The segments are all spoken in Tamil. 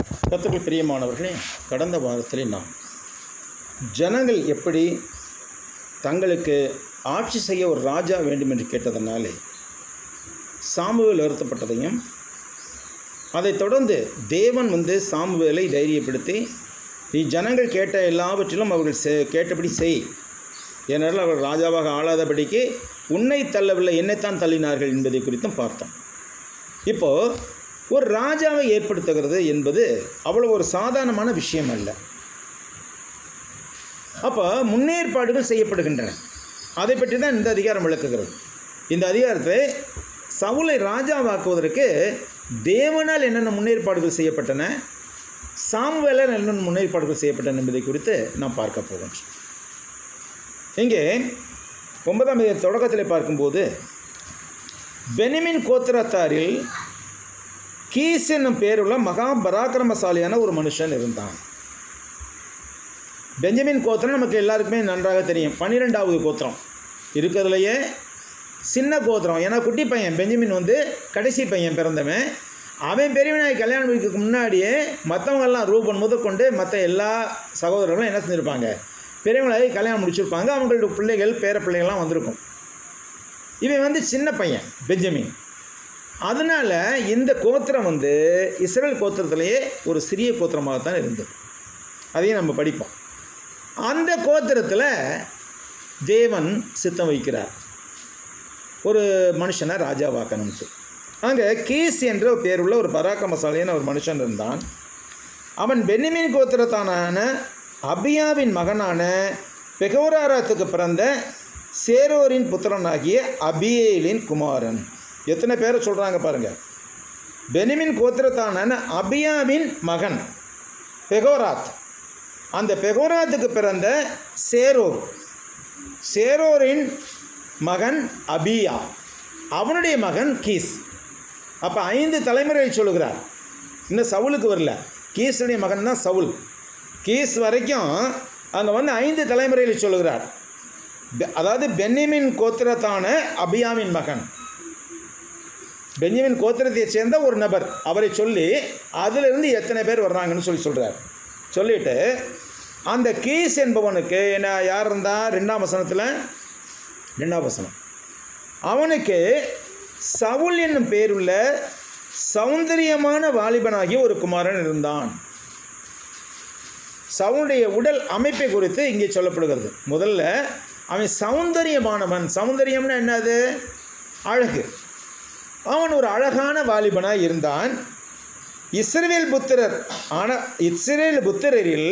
கர்த்தருக்குள் பிரியமானவர்களே, கடந்த வாரத்தில் நாம் ஜனங்கள் எப்படி தங்களுக்கு ஆட்சி செய்ய ஒரு ராஜா வேண்டும் என்று கேட்டதனாலே சாமுவேல் வருத்தப்பட்டதையும், அதைத் தொடர்ந்து தேவன் சாமுவேலை தைரியப்படுத்தி, நீ ஜனங்கள் கேட்ட எல்லாவற்றிலும் அவர்கள் கேட்டபடி செய், ஏனென்றால் அவர்கள் ராஜாவாக ஆளாதபடிக்கு உன்னை தள்ளவில்லை, என்னைத்தான் தள்ளினார்கள் என்பதை குறித்தும் பார்த்தோம். இப்போது ஒரு ராஜாவை ஏற்படுத்துகிறது என்பது அவ்வளோ ஒரு சாதாரணமான விஷயம் அல்ல. அப்போ முன்னேற்பாடுகள் செய்யப்படுகின்றன. அதை பற்றி தான் இந்த அதிகாரம் விளக்குகிறது. இந்த அதிகாரத்தை சவுலை ராஜாவாக்குவதற்கு தேவனால் என்னென்ன முன்னேற்பாடுகள் செய்யப்பட்டன, சாமுவேலால் என்னென்ன முன்னேற்பாடுகள் செய்யப்பட்டன என்பதை குறித்து நாம் பார்க்க போகிறோம். இங்கே 9ஆம் அதிகார தொடக்கத்தில் பார்க்கும்போது, பென்யமீன் கோத்திரத்தாரில் கீஸ் என்னும் பேருள்ள மகா பராக்கிரமசாலியான ஒரு மனுஷன் இருந்தான். பென்யமீன் கோத்திரம் நமக்கு எல்லாருக்குமே நன்றாக தெரியும். 12வது கோத்திரம் இருக்கிறதுலையே சின்ன கோத்திரம். ஏன்னா குட்டி பையன் பென்யமீன் கடைசி பையன் பிறந்தவன். அவன் பெரியவனாய் கல்யாணம் முடிக்கிறதுக்கு முன்னாடியே மற்றவங்கெல்லாம் ரூபன் முதற்கொண்டு மற்ற எல்லா சகோதரர்களும் என்ன செஞ்சுருப்பாங்க, பெரியவங்களாகி கல்யாணம் முடிச்சிருப்பாங்க. அவங்களோட பிள்ளைகள் பேர பிள்ளைகள்லாம் வந்திருக்கும். இவன் சின்ன பையன் பென்யமீன். அதனால் இந்த கோத்திரம் இஸ்ரேல் கோத்திரத்திலேயே ஒரு சிறிய கோத்திரமாகத்தான் இருந்தது. அதையும் நம்ம படிப்போம். அந்த கோத்திரத்தில் தேவன் சித்தம் வைக்கிறார், ஒரு மனுஷனை ராஜாவாக்கணும்ட்டு. அங்கே கீஸ் என்ற பேருள்ள ஒரு பராக்கிரமசாலியான ஒரு மனுஷன் இருந்தான். அவன் பென்யமீன் கோத்திரத்தான அபியாவின் மகனான பெகோராத்துக்கு பிறந்த சேரோரின் புத்திரனாகிய அபியேலின் குமாரன். எத்தனை பேரை சொல்கிறாங்க பாருங்கள். பென்யமீன் கோத்திரத்தான அபியாவின் மகன் பெகோராத். அந்த பெகோராத்துக்கு பிறந்த சேரோரின் மகன் அபியா, அவனுடைய மகன் கீஸ். அப்போ 5 தலைமுறையை சொல்லுகிறார். இன்னும் சவுலுக்கு வரல. கீஸுடைய மகன் தான் சவுல். கீஸ் வரைக்கும் அங்கே 5 தலைமுறையில் சொல்லுகிறார். அதாவது பென்யமீன் கோத்திரத்தான அபியாவின் மகன், பென்யமீன் கோத்திரத்தை சேர்ந்த ஒரு நபர், அவரை சொல்லி அதிலிருந்து எத்தனை பேர் வர்றாங்கன்னு சொல்கிறார். சொல்லிவிட்டு அந்த கீஸ் என்பவனுக்கு என்ன யார் இருந்தால் 2ஆம் வசனத்தில் 2ஆம் வசனம், அவனுக்கு சவுல் என்னும் பேருள்ள சௌந்தரியமான வாலிபனாகிய ஒரு குமாரன் இருந்தான். சவுளுடைய உடல் அமைப்பை குறித்து இங்கே சொல்லப்படுகிறது. முதல்ல அவன் சௌந்தரியமானவன். சௌந்தரியம்னா என்னது? அழகு. அவன் ஒரு அழகான வாலிபனாக இருந்தான். இஸ்ரவேல் புத்திரரில்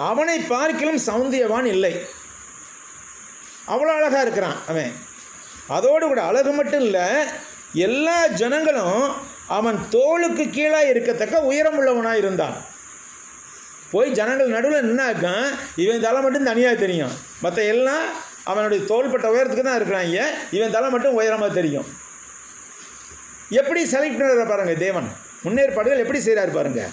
அவனை பார்க்கிலும் சௌந்தரியவான் இல்லை. அவ்வளோ அழகாக இருக்கிறான் அவன். அதோடு கூட அழகு மட்டும் இல்லை, எல்லா ஜனங்களும் அவன் தோளுக்கு கீழே இருக்கத்தக்க உயரம் உள்ளவனாக இருந்தான். போய் ஜனங்கள் நடுவில் நின்னாக்க இவன் தலை மட்டும் தனியாக தெரியும், மற்ற எல்லாம் அவனுடைய தோள்பட்ட உயரத்துக்கு தான் இருக்கிறாங்க. இவன் தலை மட்டும் உயரமாக தெரியும். எப்படி செலக்ட் பண்ணுற பாருங்கள், தேவன் முன்னேற்பாடுகள் எப்படி செய்கிறாரு பாருங்கள்.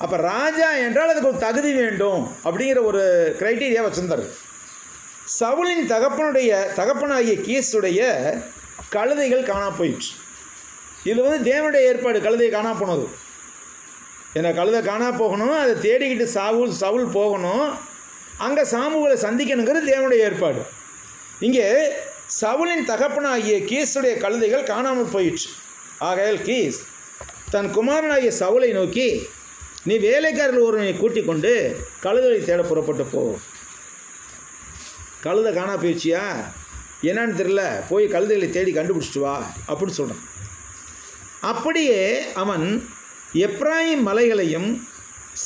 அப்போ ராஜா என்றால் அதுக்கு ஒரு தகுதி வேண்டும் அப்படிங்கிற ஒரு கிரைட்டீரியா வச்சுருந்தார். சவுலின் தகப்பனாகிய கீஸுடைய கழுதைகள் காணா போயிடுச்சு. இது தேவனுடைய ஏற்பாடு. கழுதை காணா போனது. ஏன்னா கழுதை காணா போகணும், அதை தேடிக்கிட்டு சவுல் போகணும், அங்கே சாமுவேலை சந்திக்கணுங்கிறது தேவனுடைய ஏற்பாடு. இங்கே சவுலின் தகப்பனாகிய கீஸுடைய கழுதைகள் காணாமல் போயிடுச்சு. ஆகையால் கீஸ் தன் குமாரனாகிய சவுலை நோக்கி, நீ வேலைக்காரர்கள் ஒருவனை கூட்டிக் கொண்டு கழுதையை தேட புறப்பட்டு போ. கழுதை காணா போயிடுச்சியா என்னன்னு தெரியல, போய் கழுதைகளை தேடி கண்டுபிடிச்சிட்டு வா அப்படின்னு சொல்கிறான். அப்படியே அவன் எப்ராயிம் மலைகளையும்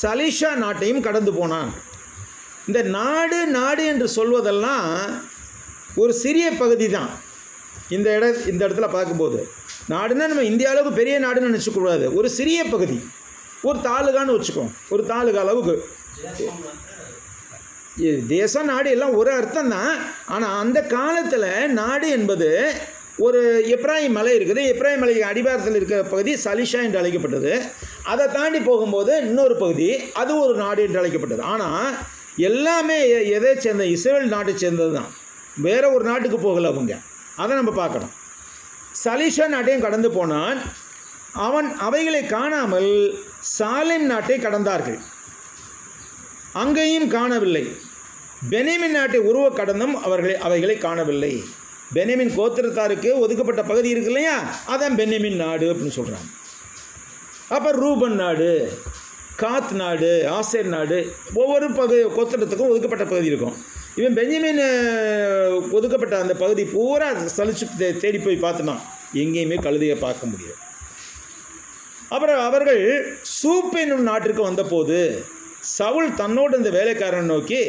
சலிஷா நாட்டையும் கடந்து போனான். இந்த நாடு என்று சொல்வதெல்லாம் ஒரு சிறிய பகுதி தான். இந்த இடத்துல பார்க்கும்போது நாடுன்னா நம்ம இந்திய அளவுக்கு பெரிய நாடுன்னு நினச்சிக்கூடாது. ஒரு சிறிய பகுதி, ஒரு தாலுகான்னு வச்சுக்கோம். ஒரு தாலுகா அளவுக்கு. தேசம் நாடு எல்லாம் ஒரு அர்த்தம் தான். ஆனால் அந்த காலத்தில் நாடு என்பது ஒரு எப்ராயிம் மலை இருக்குது. எப்ராயிம் மலை அடிவாரத்தில் இருக்கிற பகுதி சலிஷா என்று அழைக்கப்பட்டது. அதை தாண்டி போகும்போது இன்னொரு பகுதி, அது ஒரு நாடு என்று அழைக்கப்பட்டது. ஆனால் எல்லாமே எதை சேர்ந்த? இஸ்ரேல் நாட்டை சேர்ந்தது தான். வேறு ஒரு நாட்டுக்கு போகலை அவங்க. அதை நம்ம பார்க்கணும். சலிஷா நாட்டையும் கடந்து போனான். அவன் அவைகளை காணாமல் சாலேம் நாட்டை கடந்தார்கள். அங்கேயும் காணவில்லை. பென்யமீன் நாட்டை உருவ கடந்தும் அவைகளை காணவில்லை. பென்யமீன் கோத்திரத்தாருக்கு ஒதுக்கப்பட்ட பகுதி இருக்கு இல்லையா, அதான் பென்யமீன் நாடு அப்படின்னு சொல்கிறாங்க. அப்போ ரூபன் நாடு, காத் நாடு, ஆசேர் நாடு, ஒவ்வொரு கோத்திரத்துக்கும் ஒதுக்கப்பட்ட பகுதி இருக்கும். இவன் பென்யமீன் ஒதுக்கப்பட்ட அந்த பகுதி பூரா சலிச்சு தேடி போய் பார்த்தோன்னா எங்கேயுமே கழுதையை பார்க்க முடியாது. அப்புறம் அவர்கள் சூப் என்னும் நாட்டிற்கு வந்தபோது சவுல் தன்னோடு இந்த வேலைக்காரனை நோக்கி,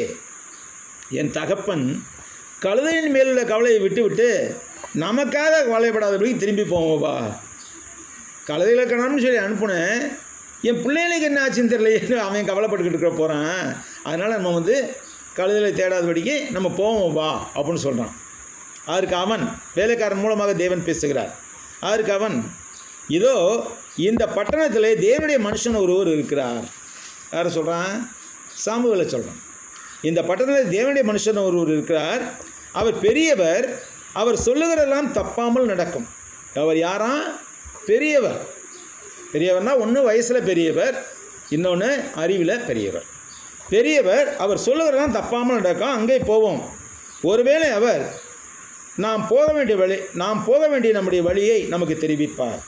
என் தகப்பன் கழுதையின் மேலுள்ள கவலையை விட்டு நமக்காக கவலைப்படாதபடி திரும்பி போவோம்பா. கழுதைகளை காணாமல் சொல்லி அனுப்புனேன், என் பிள்ளைகளுக்கு என்ன ஆச்சுன்னு தெரியல, அவன் கவலைப்பட்டுக்கிட்டு இருக்க போகிறான், அதனால் நம்ம கழுதைகளை தேடாதபடிக்கு நம்ம போவோம்பா அப்படின்னு சொல்கிறான். அதற்கு அவன், வேலைக்காரன் மூலமாக தேவன் பேசுகிறார், அதற்கு அவன், இதோ இந்த பட்டணத்தில் தேவனுடைய மனுஷன் ஒருவர் இருக்கிறார். யாரை சொல்கிறான்? சாமுவேலை சொல்கிறான். இந்த பட்டணத்தில் தேவனுடைய மனுஷன் ஒருவர் இருக்கிறார், அவர் பெரியவர், அவர் சொல்லுகிறதெல்லாம் தப்பாமல் நடக்கும். அவர் யாரா? பெரியவர். பெரியவர்னா ஒன்று வயசில் பெரியவர், இன்னொன்று அறிவில் பெரியவர். பெரியவர், அவர் சொல்லுகிறதெல்லாம் தப்பாமல் நடக்கும், அங்கே போவோம். ஒருவேளை அவர் நாம் போக வேண்டிய நம்முடைய வழியை நமக்கு தெரிவிப்பார்.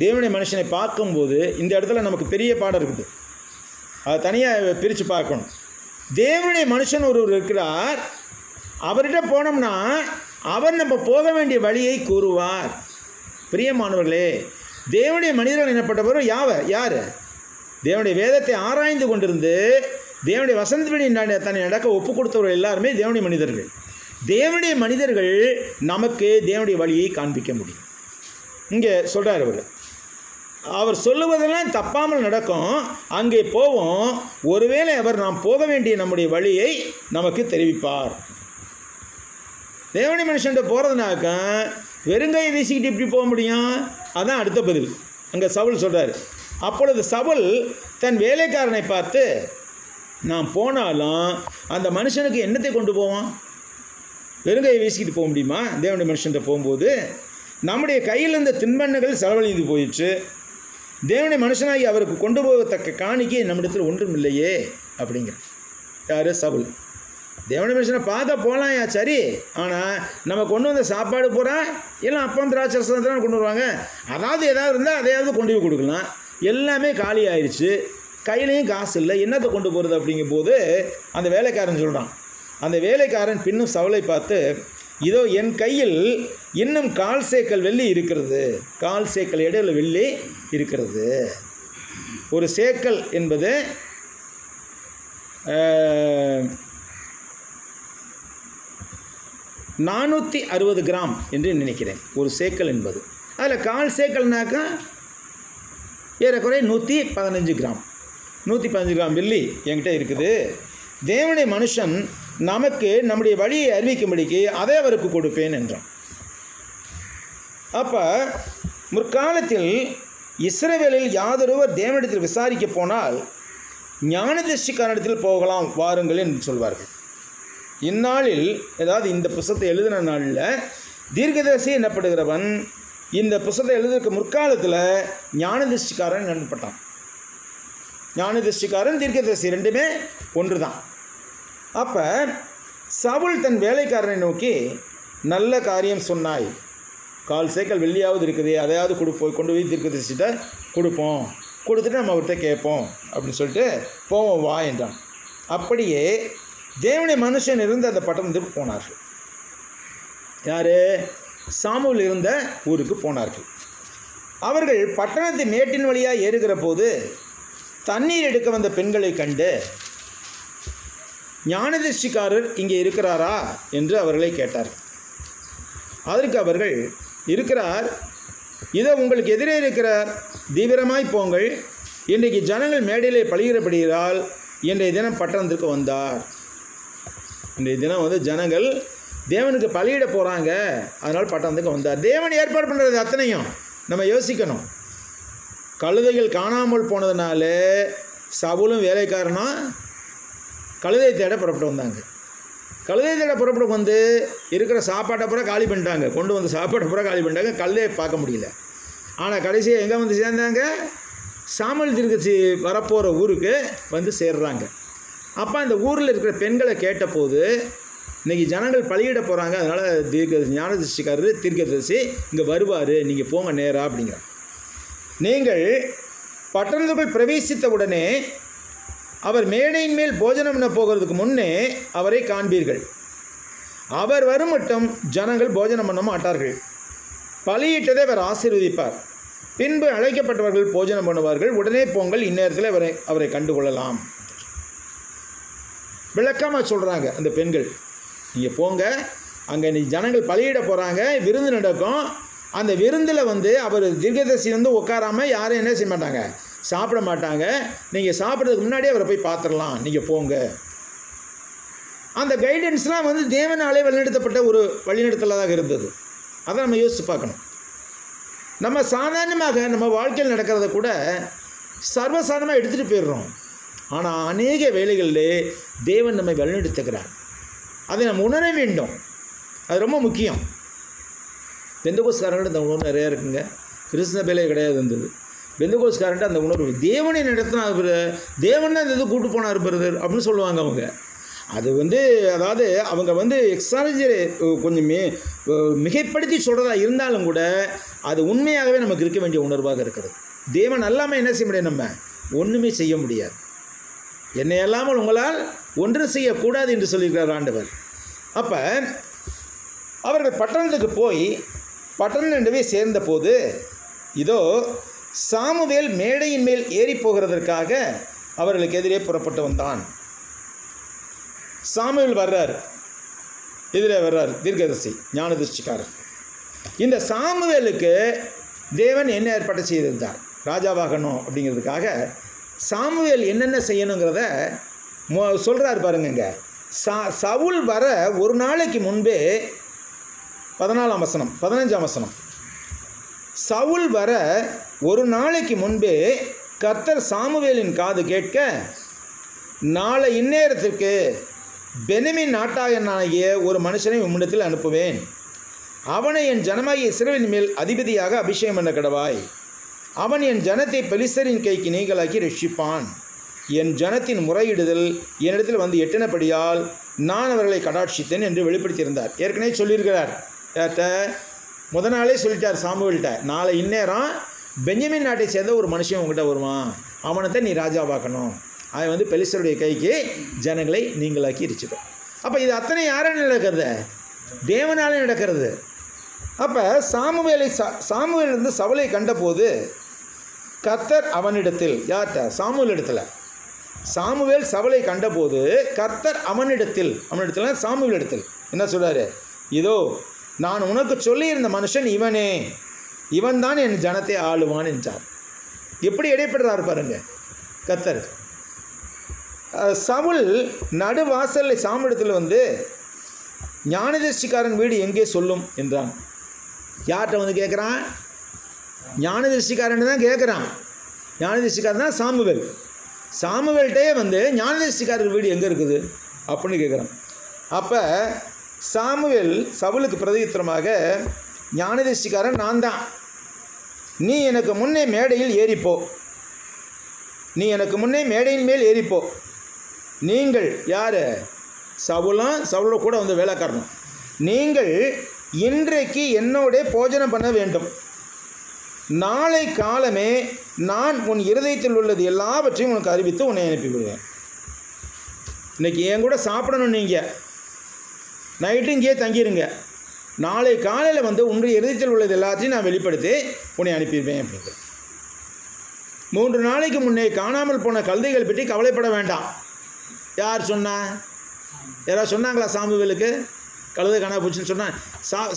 தேவனுடைய மனுஷனை பார்க்கும்போது இந்த இடத்துல நமக்கு பெரிய பாடம் இருக்குது, அதை தனியாக பிரித்து பார்க்கணும். தேவனுடைய மனுஷன் ஒருவர் இருக்கிறார், அவர்கிட்ட போனோம்னா அவர் நம்ம போக வேண்டிய வழியை கூறுவார். பிரியமானவர்களே, தேவனுடைய மனிதர்கள் எனப்பட்டவர் யார்? தேவனுடைய வேதத்தை ஆராய்ந்து கொண்டிருந்து தேவனுடைய வசந்தபடி தன்னை நடக்க ஒப்பு கொடுத்தவர்கள் எல்லாருமே தேவனுடைய மனிதர்கள். தேவனுடைய மனிதர்கள் நமக்கு தேவனுடைய வழியை காண்பிக்க முடியும். இங்கே சொல்கிறார் அவர் சொல்லுவதெல்லாம் தப்பாமல் நடக்கும், அங்கே போவோம். ஒருவேளை அவர் நாம் போக வேண்டிய நம்முடைய வழியை நமக்கு தெரிவிப்பார். தேவனுடைய மனுஷன்கிட்ட போகிறதுனாக்க வெறுங்கையை வீசிக்கிட்டு இப்படி போக முடியும்? அதான் அடுத்த பதில். அங்கே சவுல் சொல்கிறார், அப்பொழுது சவுல் தன் வேலைக்காரனை பார்த்து, நான் போனாலும் அந்த மனுஷனுக்கு என்னத்தை கொண்டு போவான்? வெறுங்கையை வீசிக்கிட்டு போக முடியுமா? தேவனுடைய மனுஷன்கிட்ட போகும்போது நம்முடைய கையில் இருந்த தின்பண்டங்கள் செலவழிந்து போயிடுச்சு, தேவனுடைய மனுஷனாகி அவருக்கு கொண்டு போகத்தக்க காணிக்கை நம்மிடத்தில் ஒன்றும் இல்லையே அப்படிங்கிற. யார்? சவுல். தேவனுடைய மனுஷனை பார்க்க போகலாம்யா, சரி, ஆனால் நம்ம கொண்டு வந்த சாப்பாடு பூரா எல்லாம் அப்பம் திராட்சை ரசம் தான் கொண்டு வருவாங்க, அதாவது ஏதாவது இருந்தால் அதையாவது கொண்டு போய் கொடுக்கலாம், எல்லாமே காலி ஆயிடுச்சு, கையிலையும் காசு இல்லை, என்னத்தை கொண்டு போகிறது அப்படிங்கும் போது அந்த வேலைக்காரன் சொல்கிறான். அந்த வேலைக்காரன் பின்னும் சவுலை பார்த்து, இதோ என் கையில் இன்னும் 1/4 சேக்கல் வெள்ளி இருக்கிறது. 1/4 சேக்கல் இடையில வெள்ளி இருக்கிறது. ஒரு சேக்கல் என்பது 460 கிராம் என்று நினைக்கிறேன். ஒரு சேக்கல் என்பது, அதில் 1/4 சேக்கல்னாக்கா ஏறக்குறைய 115 கிராம். 115 கிராம் வெள்ளி என்கிட்ட இருக்குது. தேவனுடைய மனுஷன் நமக்கு நம்முடைய வழியை அறிவிக்கும்படிக்கு அதை அவருக்கு கொடுப்பேன் என்றான். அப்போ முற்காலத்தில் இஸ்ரவேலில் யாதொருவர் தேவனிடத்தில் விசாரிக்க போனால் ஞானதிருஷ்டிக்காரனிடத்தில் போகலாம் வாருங்கள் என்று சொல்வார்கள். இந்நாளில், அதாவது இந்த புத்தகத்தை எழுதின நாளில், தீர்க்கதரிசி எனப்படுகிறவன் இந்த புத்தகத்தை எழுதுறதுக்கு முற்காலத்தில் ஞானதிருஷ்டிக்காரன் எனப்பட்டான். ஞானதிருஷ்டிக்காரன், தீர்க்கதரிசி ரெண்டுமே ஒன்று தான். அப்போ சவுல் தன் வேலைக்காரனை நோக்கி, நல்ல காரியம் சொன்னாய், 1/4 சேக்கல் வெள்ளியாவது இருக்குது, அதையாவது கொண்டு போய் தீர்க்கதரிசிட்ட கொடுப்போம், கொடுத்துட்டு நம்ம அவர்கிட்ட கேட்போம் அப்படின்னு சொல்லிட்டு போவோம் வா என்றான். அப்படியே தேவனுடைய மனுஷன் இருந்த அந்த பட்டணத்துக்கு போனார்கள். யார்? சாமுவேல் இருந்த ஊருக்கு போனார்கள். அவர்கள் பட்டணத்து மேட்டின் வழியாக ஏறுகிற போது தண்ணீர் எடுக்க வந்த பெண்களை கண்டு, ஞானதிருஷ்டிக்காரர் இங்கே இருக்கிறாரா என்று அவர்களை கேட்டார்கள். அதற்கு அவர்கள், இருக்கிறார், இதோ உங்களுக்கு எதிரே இருக்கிறார், தீவிரமாய் போங்கள், இன்றைக்கு ஜனங்கள் மேடையிலே பழிகிறபடியால் இன்றைய தினம் பட்டணத்திற்கு வந்தார். இன்றைய தினம் ஜனங்கள் தேவனுக்கு பலியிட போகிறாங்க, அதனால் பட்டணத்துக்கு வந்தார். தேவன் ஏற்பாடு பண்ணுறது அத்தனையும் நம்ம யோசிக்கணும். கழுதைகள் காணாமல் போனதுனால சவுலும் வேலைக்காரனும் கழுதை தேட புறப்பட்டு வந்தாங்க. கழுதை தேட புறப்பட்டு இருக்கிற சாப்பாட்டை பூரா காலி பண்ணிட்டாங்க, கொண்டு சாப்பாட்டை பூரா காலி பண்ணிட்டாங்க, கழுதையை பார்க்க முடியல. ஆனால் கடைசியாக எங்கே சேர்ந்தாங்க? சாமுவேல் தீர்க்கதரிசி வரப்போகிற ஊருக்கு வந்து சேர்றாங்க. அப்போ அந்த ஊரில் இருக்கிற பெண்களை கேட்டபோது, இன்றைக்கி ஜனங்கள் பலியிட போகிறாங்க, அதனால் ஞானதிருஷ்டிக்காரர் தீர்க்கதரிசி இங்கே வருவார், நீங்கள் போங்க நேராக அப்படிங்கிறார். நீங்கள் பட்டணத்துக்குள் பிரவேசித்த உடனே அவர் மேடையின் மேல் போஜனம் பண்ண போகிறதுக்கு முன்னே அவரை காண்பீர்கள். அவர் வரும் மட்டும் ஜனங்கள் போஜனம் பண்ண மாட்டார்கள். பலியிட்டதை அவர் ஆசீர்வதிப்பார். பின்பு அழைக்கப்பட்டவர்கள் போஜனம் பண்ணுவார்கள். உடனே போங்கள், இந்நேரத்தில் அவரை கண்டுகொள்ளலாம். விளக்கமாக சொல்கிறாங்க அந்த பெண்கள். நீங்கள் போங்க, அங்கே ஜனங்கள் பலியிட போகிறாங்க, விருந்து நடக்கும். அந்த விருந்தில் வந்து அவர் தீர்க்கதரிசி வந்து உட்காராமல் யாரும் என்ன செய்ய மாட்டாங்க, சாப்பிட மாட்டாங்க. நீங்கள் சாப்பிட்றதுக்கு முன்னாடியே அவரை போய் பார்த்துடலாம், நீங்கள் போங்க. அந்த கைடன்ஸ்லாம் வந்து தேவனாலே வழிநடத்தப்பட்ட ஒரு வழிநடத்தலாக இருந்தது. அதை நம்ம யோசித்து பார்க்கணும். நம்ம சாதாரணமாக நம்ம வாழ்க்கையில் நடக்கிறத கூட சர்வசாதாரணமாக எடுத்துகிட்டு போயிடுறோம். ஆனால் அநேக வேளைகளிலே தேவன் நம்மை வழிநடத்துகிறார். அதை நம்ம உணர வேண்டும். அது ரொம்ப முக்கியம். பெந்தகோஸ்காரன்ட்டு அந்த உணர்வு நிறையா இருக்குங்க. கிறிஸ்தவ வேலையே கிடையாது இருந்தது. பெந்தகோஸ்காரன்ட்டு அந்த உணர்வு தேவனை நடத்தினா தேவன் தான் இந்த இது கூட்டு போனார் பிரதர் அப்படின்னு சொல்லுவாங்க அவங்க. அது வந்து அதாவது அவங்க வந்து எக்ஸாஜரே கொஞ்சம் மிகைப்படுத்தி சொல்கிறதா இருந்தாலும் கூட அது உண்மையாகவே நமக்கு இருக்க வேண்டிய உணர்வாக இருக்கிறது. தேவன் அல்லாமல் என்ன செய்ய முடியாது, நம்ம ஒன்றுமே செய்ய முடியாது. என்னை அல்லாமல் உங்களால் ஒன்று செய்யக்கூடாது என்று சொல்லியிருக்கிறார் ஆண்டவர். அப்போ அவர்கள் பட்டணத்துக்கு போய் பட்டணமே சேர்ந்த போது இதோ சாமுவேல் மேடையின் மேல் ஏறி போகிறதற்காக அவர்களுக்கு எதிரே புறப்பட்டு வந்தான். சாமுவேல் வர்றார், எதிரே வர்றார் தீர்க்கதரிசி ஞானதிருஷ்டிக்காரர். இந்த சாமுவேலுக்கு தேவன் என்ன ஏற்பாடு செய்திருந்தார், ராஜாவாகணும் அப்படிங்கிறதுக்காக சாமுவேல் என்னென்ன செய்யணுங்கிறத சொல்கிறார் பாருங்க. சவுல் வர ஒரு நாளைக்கு முன்பே 14ஆம் வசனம் 15ஆம் வசனம், சவுல் வர ஒரு நாளைக்கு முன்பே கர்த்தர் சாமுவேலின் காது கேட்க, நாளை இந்நேரத்திற்கு பென்யமீன் நாட்டாயனாகிய ஒரு மனுஷனை உம்மிடத்தில் அனுப்புவேன். அவனை என் ஜனமாகிய இஸ்ரவேலின் மேல் அதிபதியாக அபிஷேகம் பண்ண கடவாய். அவன் என் ஜனத்தை பெலிஸ்தரின் கைக்கு நீங்களாக்கி ரட்சிப்பான். என் ஜனத்தின் முறையிடுதல் என்னிடத்தில் வந்து எட்டினபடியால் நான் அவர்களை கடாட்சித்தேன் என்று வெளிப்படுத்தியிருந்தார். ஏற்கனவே சொல்லியிருக்கிறார். முதல் நாளே சொல்லிட்டார் சாமுவேல்கிட்ட, நாளை இந்நேரம் பென்யமீன் நாட்டை சேர்ந்த ஒரு மனுஷன் உங்ககிட்ட வருவான், அவனைத்தான் நீ ராஜாவாக்கணும். அவன் வந்து பெலிஸ்தருடைய கைக்கு ஜனங்களை நீங்களாக்கி ரட்சிப்பான். அப்போ இது அத்தனை யாரால் நடக்கிறது, தேவனாலே நடக்கிறது. அப்போ சாமுவேல் வந்து சவுலை கண்டபோது கர்த்தர் அவனிடத்தில், யார்கிட்ட, சாமுவேல் இடத்துல, சாமுவேல் சவுலை கண்டபோது கர்த்தர் அவனிடத்தில் சாமுவேல் இடத்தில் என்ன சொல்றாரு, இதோ நான் உனக்கு சொல்லியிருந்த மனுஷன் இவனே, இவன் தான் என் ஜனத்தை ஆளுவான் என்றார். எப்படி இடைப்படுறாரு பாருங்க கர்த்தர். சவுல் நடுவாசலில் சாமுவேலிடத்தில் வந்து ஞானதிருஷ்டிக்காரன் வீடு எங்கே சொல்லும் என்றான். யார்கிட்ட வந்து கேட்குறான், ஞானதிருஷ்டிக்காரன் தான் கேட்குறான். ஞானதிருஷ்டிக்காரன் தான் சாமுவேல். சாமுவேல்கிட்டே வந்து ஞானதிருஷ்டிக்காரர் வீடு எங்கே இருக்குது அப்படின்னு கேட்குறான். அப்போ சாமுவேல் சவுலுக்கு பிரதியுத்தரமாக, ஞானதிருஷ்டிக்காரன் நான் தான், நீ எனக்கு முன்னே மேடையில் ஏறிப்போ, நீ எனக்கு முன்னே மேடையின் மேல் ஏறிப்போ. நீங்கள் யார், சவுலோட கூட வந்து வேலைக்காரணும். நீங்கள் இன்றைக்கு என்னோட போஜனம் பண்ண வேண்டும். நாளை காலமே நான் உன் இருதயத்தில் உள்ளது எல்லாவற்றையும் உனக்கு அறிவித்து உன்னை அனுப்பிவிடுவேன். இன்னைக்கு என் கூட சாப்பிடணும், நீங்கள் நைட்டு இங்கேயே தங்கிடுங்க. நாளை காலையில் வந்து உன்னுடைய இருதயத்தில் உள்ளது எல்லாத்தையும் நான் வெளிப்படுத்தி உன்னை அனுப்பிடுவேன் அப்படிங்கிற. 3 நாளைக்கு முன்னே காணாமல் போன கழுதைகள் பற்றி கவலைப்பட வேண்டாம். யார் சொன்னா, யாராவது சொன்னாங்களா சாமுவேலுக்கு கழுதை காணா போச்சுன்னு சொன்னான்?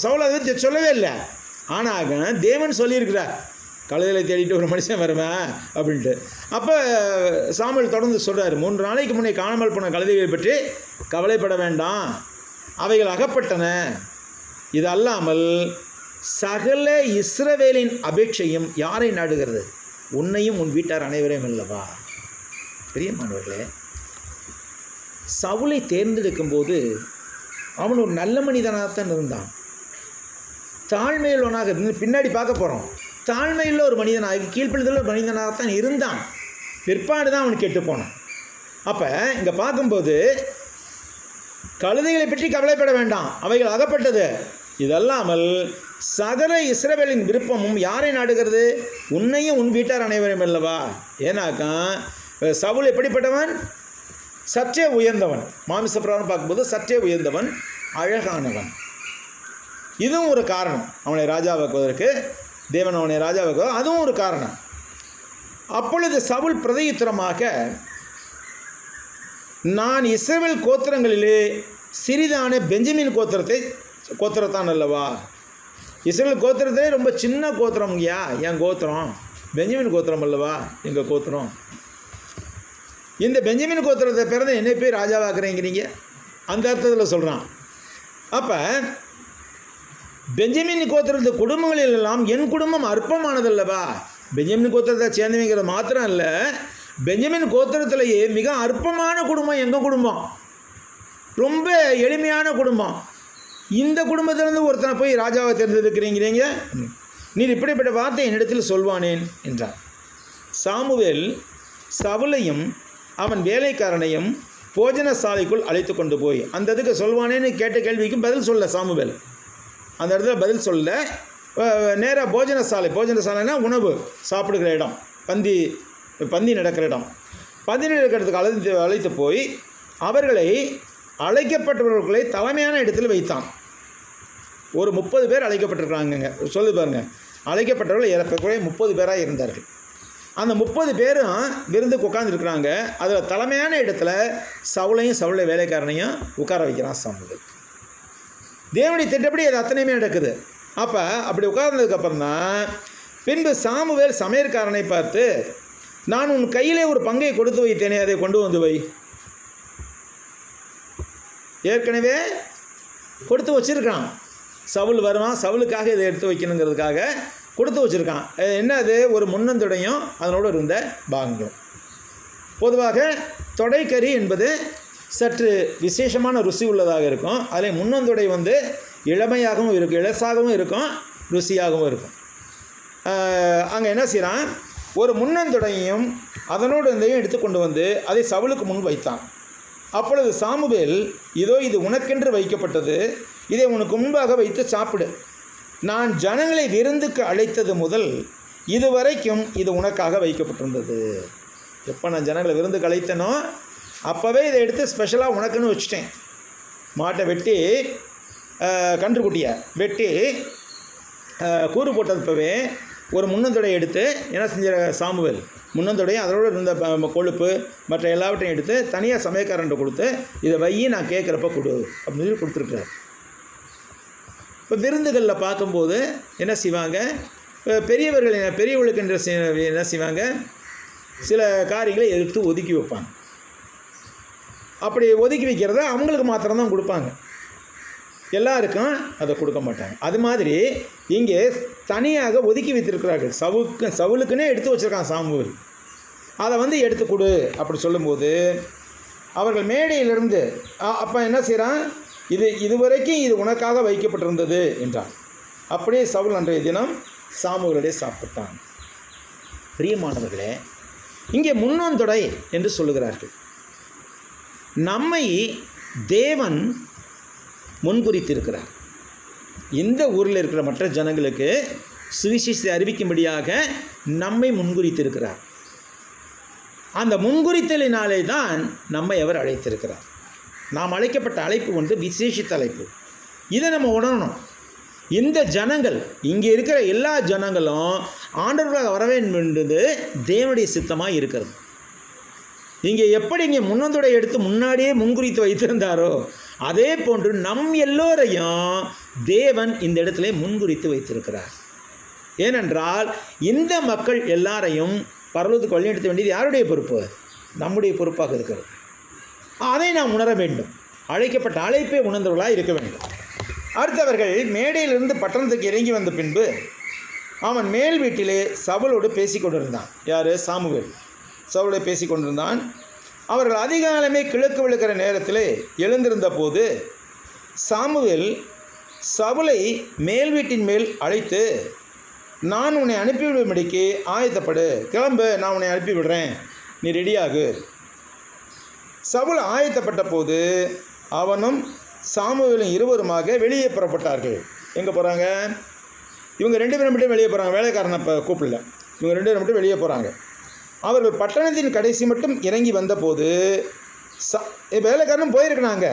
சவுல் அதை சொல்லவே இல்லை. ஆனால் தேவன் சொல்லியிருக்கிறார், கழுதைகளை தேடிட்டு ஒரு மனுஷன் வருவேன் அப்படின்ட்டு. அப்போ சாமுவேல் தொடர்ந்து சொல்கிறார், 3 நாளைக்கு முன்னே காணாமல் போன கழுதைகளை பற்றி கவலைப்பட வேண்டாம், அவைகள் அகப்பட்டன. இது அல்லாமல் சகல இஸ்ரவேலின் அபேட்சையும் யாரை நாடுகிறது, உன்னையும் உன் வீட்டார் அனைவரையும் அல்லவா. பிரியமானவர்களே, சவுலை தேர்ந்தெடுக்கும் போது அவன் ஒரு நல்ல மனிதனாகத்தான் இருந்தான், தாழ்மையுள்ளவனாக இருந்து. பின்னாடி பார்க்க போகிறோம், தாழ்மையுள்ள ஒரு மனிதனாக, கீழ்ப்படுதல் ஒரு மனிதனாகத்தான் இருந்தான். பிற்பாடு தான் அவன் கெட்டு போனான். அப்போ இங்கே பார்க்கும்போது கழுதைகளை பற்றி கவலைப்பட வேண்டாம், அவைகள் அகப்பட்டது. இதல்லாமல் சகல இஸ்ரவேலின் விருப்பமும் யாரை நாடுகிறது? உன்னையும் உன் வீட்டார் அனைவரும் அல்லவா. ஏன்னாக்கா சவுல் எப்படிப்பட்டவன்? சற்றே உயர்ந்தவன். மாமிச பிரகாரம் பார்க்கும்போது சற்றே உயர்ந்தவன், அழகானவன். இதுவும் ஒரு காரணம் அவனை ராஜாவாக்குவதற்கு. தேவன் அவனை ராஜாவாக்குவதற்கு அதுவும் ஒரு காரணம். அப்பொழுது சவுல் பிரதியுத்தரமாக, நான் இஸ்ரவேல் கோத்திரங்களிலே சிறிதான பெஞ்சமின் கோத்திரத்தான் அல்லவா. இஸ்ரவேல் கோத்திரத்திலே ரொம்ப சின்ன கோத்திரம்யா என் கோத்திரம், பெஞ்சமின் கோத்திரம் அல்லவா எங்கள் கோத்திரம். இந்த பெஞ்சமின் கோத்திரத்தை பிறந்த என்னை போய் ராஜாவாக்குறீங்கிறீங்க, அந்த அர்த்தத்தில் சொல்கிறான். அப்போ பெஞ்சமின் கோத்திரத்து குடும்பங்களில் எல்லாம் என் குடும்பம் அற்பமானதல்லவா. பெஞ்சமின் கோத்திரத்தை சேர்ந்தவங்கிறது மாத்திரம் இல்லை, பெஞ்சமின் கோத்திரத்திலேயே மிக அற்பமான குடும்பம் எங்கள் குடும்பம், ரொம்ப எளிமையான குடும்பம். இந்த குடும்பத்திலிருந்து ஒருத்தனை போய் ராஜாவை தேர்ந்தெடுக்கிறீங்கிறீங்க, நீர் இப்படிப்பட்ட வார்த்தை என்னிடத்தில் சொல்வானேன் என்றார். சாமுவேல் சவுலையும் அவன் வேலைக்காரனையும் போஜன சாலைக்குள் அழைத்து கொண்டு போய், அந்த இதுக்கு சொல்வானேன்னு கேட்ட கேள்விக்கு பதில் சொல்ல சாமுவேல் அந்த இடத்துல பதில் சொல்ல, நேராக போஜன சாலைனா உணவு சாப்பிடுகிற இடம், பந்தி நடக்கிற இடம், பந்தி நடக்கிறதுக்கு அழைத்து போய் அவர்களை அழைக்கப்பட்டவர்களை தலைமையான இடத்தில் வைத்தான். ஒரு 30 பேர் அழைக்கப்பட்டிருக்கிறாங்க. சொல்லு பாருங்க, அழைக்கப்பட்டவர்கள் ஏறக்குறைய 30 பேராக இருந்தார்கள். அந்த 30 பேரும் விருந்துக்கு உட்காந்துருக்குறாங்க. அதில் தலைமையான இடத்துல சவுலையும் சவுளை வேலைக்காரனையும் உட்கார வைக்கிறான் சாமுவேல். தேவனுடைய திட்டப்படி அது அத்தனையுமே நடக்குது. அப்போ அப்படி உட்கார்ந்ததுக்கப்புறம் தான் பின்பு சாமுவேல் சமையற்காரனை பார்த்து, நான் உன் கையிலே ஒரு பங்கை கொடுத்து வைத்தேனே, அதை கொண்டு வந்து வை. ஏற்கனவே கொடுத்து வச்சிருக்கான். சவுல் வருவான், சவுலுக்காக இதை எடுத்து வைக்கணுங்கிறதுக்காக கொடுத்து வச்சுருக்கான். என்ன அது? ஒரு முன்னந்தொடையும் அதனோடு இருந்த பாகங்களும். பொதுவாக தொடைக்கறி என்பது சற்று விசேஷமான ருசி உள்ளதாக இருக்கும். அதில் முன்னந்தொடை இளமையாகவும் இருக்கும், இளசாகவும் இருக்கும், ருசியாகவும் இருக்கும். அங்கே என்ன செய்கிறான்? ஒரு முன்னந்தொடையும் அதனோடு இருந்தையும் எடுத்து கொண்டு வந்து அதை சவுலுக்கு முன் வைத்தான். அப்பொழுது சாமுவேல், இதோ இது உனக்கென்று வைக்கப்பட்டது, இதை உனக்கு முன்பாக வைத்து சாப்பிடு. நான் ஜனங்களை விருந்துக்கு அழைத்தது முதல் இதுவரைக்கும் இது உனக்காக வைக்கப்பட்டிருந்தது. எப்போ நான் ஜனங்களை விருந்துக்கு அழைத்தனோ அப்போவே இதை எடுத்து ஸ்பெஷலாக உனக்குன்னு வச்சுட்டேன். மாட்டை வெட்டி, கன்றுக்குட்டியை வெட்டி கூறு போட்டதுப்பவே ஒரு முன்னந்தொடையை எடுத்து என்ன செஞ்ச சாமுவேல், முன்னந்தொடையும் அதோடு இருந்த கொழுப்பு மற்ற எல்லாவற்றையும் எடுத்து தனியாக சமயக்காரன்ட்டு கொடுத்து, இதை வையி நான் கேட்குறப்ப கொடு அப்படின்னு சொல்லி கொடுத்துருக்குறாரு. இப்போ விருந்துகளில் பார்க்கும்போது என்ன செய்வாங்க, பெரியவர்களுக்கு என்ன செய்வாங்க, சில காரியங்களை எடுத்து ஒதுக்கி வைப்பாங்க. அப்படி ஒதுக்கி வைக்கிறத அவங்களுக்கு மாத்திரம்தான் கொடுப்பாங்க, எல்லாருக்கும் அதை கொடுக்க மாட்டாங்க. அது மாதிரி இங்கே தனியாக ஒதுக்கி வைத்திருக்கிறார்கள். சவுலுக்குன்னே எடுத்து வச்சுருக்கான் சாமுவேல். அதை எடுத்து கொடு அப்படி சொல்லும்போது அவர்கள் மேடையிலிருந்து அப்போ என்ன செய்கிறான், இதுவரைக்கும் இது உனக்காக வைக்கப்பட்டிருந்தது என்றான். அப்படியே சவுல் அன்றைய தினம் சாமுவேலுடைய சாப்பிட்டான். பிரியமானவர்களே, இங்கே முன்னந்தொடை என்று சொல்லுகிறார்கள். நம்மை தேவன் முன்குறித்திருக்கிறார். இந்த ஊரில் இருக்கிற மற்ற ஜனங்களுக்கு சுவிசேஷத்தை அறிவிக்கும்படியாக நம்மை முன்குறித்திருக்கிறார். அந்த முன்குறித்தலினாலே தான் நம்மை அவர் அழைத்திருக்கிறார். நாம் அழைக்கப்பட்ட அழைப்பு விசேஷித்த அழைப்பு. இதை நம்ம உணரணும். இந்த ஜனங்கள், இங்கே இருக்கிற எல்லா ஜனங்களும் ஆண்டவர்களாக வர வேண்டும் என்பது தேவனுடைய சித்தமாக இருக்கிறது. இங்கே எப்படி இங்கே முன்னந்தொடை எடுத்து முன்னாடியே முன்குறித்து வைத்திருந்தாரோ அதே போன்று நம் எல்லோரையும் தேவன் இந்த இடத்துல முன்குறித்து வைத்திருக்கிறார். ஏனென்றால் இந்த மக்கள் எல்லாரையும் பரலோகத்துக்கு வழிநடத்த வேண்டியது யாருடைய பொறுப்பு? நம்முடைய பொறுப்பாக இருக்கிறது. அதை நாம் உணர வேண்டும். அழைக்கப்பட்ட அழைப்பை உணர்ந்தவர்களாக இருக்க வேண்டும். அடுத்தவர்கள் மேடையிலிருந்து பட்டணத்துக்கு இறங்கி வந்த பின்பு அவன் மேல் வீட்டிலே சவுலோடு பேசி கொண்டிருந்தான். யார்? சாமுவேல் சவுலோடு பேசி கொண்டிருந்தான். அவர்கள் அதிகாலமே கிழக்கு விழுக்கிற நேரத்திலே எழுந்திருந்த போது சாமுவேல் சவுலை மேல் வீட்டின் மேல் அழைத்து, நான் உன்னை அனுப்பிவிடும்படிக்கு ஆயத்தப்படு, கிளம்பு, நான் உன்னை அனுப்பிவிடுறேன், நீ ரெடியாகு. சவுல் ஆயத்தப்பட்ட போது அவனும் சாமுவேலும் இருவருமாக வெளியே புறப்பட்டார்கள். எங்கே போகிறாங்க? இவங்க 2 பேரும் மட்டும் வெளியே போகிறாங்க, வேலைக்காரனை இப்போ கூப்பிடல. இவங்க 2 பேரும் மட்டும் வெளியே போகிறாங்க. அவர்கள் பட்டணத்தின் கடைசி மட்டும் இறங்கி வந்தபோது வேலைக்காரனும் போயிருக்கிறாங்க.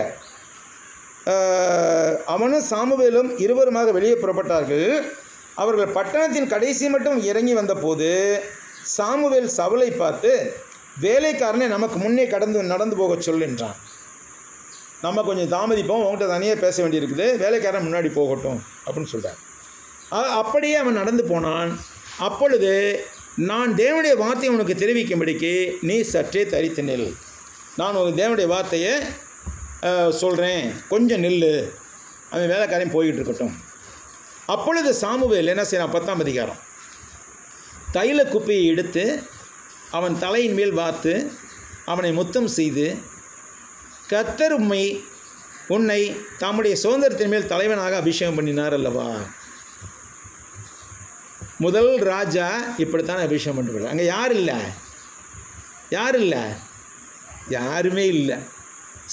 அவனும் சாமுவேலும் இருவருமாக வெளியே புறப்பட்டார்கள். அவர்கள் பட்டணத்தின் கடைசி மட்டும் இறங்கி வந்தபோது சாமுவேல் சவுலை பார்த்து, வேலைக்காரனை நமக்கு முன்னே நடந்து போக சொல் என்றான். நம்ம கொஞ்சம் தாமதிப்போம், உங்கள்கிட்ட தனியாக பேச வேண்டியிருக்குது, வேலைக்காரன் முன்னாடி போகட்டும் அப்படின்னு சொல்கிறார். அப்படியே அவன் நடந்து போனான். அப்பொழுது, நான் தேவனுடைய வார்த்தையை உனக்கு தெரிவிக்கும்படிக்கு நீ சற்றே தரித்து நில், நான் உனக்கு தேவனுடைய வார்த்தையை சொல்கிறேன், கொஞ்சம் நில்லு. அவன் வேலைக்காரையும் போய்கிட்டு இருக்கட்டும். அப்பொழுது சாமுவேல் என்ன செய்யறான்? 10ஆம் அதிகாரம். தைல குப்பையை எடுத்து அவன் தலையின் மேல் வார்த்து அவனை முத்தம் செய்து, கர்த்தர் உன்னை தம்முடைய சுதந்திரத்தின் மேல் தலைவனாக அபிஷேகம் பண்ணினார் அல்லவா. முதல் ராஜா இப்படித்தான் அபிஷேகம் பண்ணிட்டு. அங்கே யார் இல்லை? யாருமே இல்லை.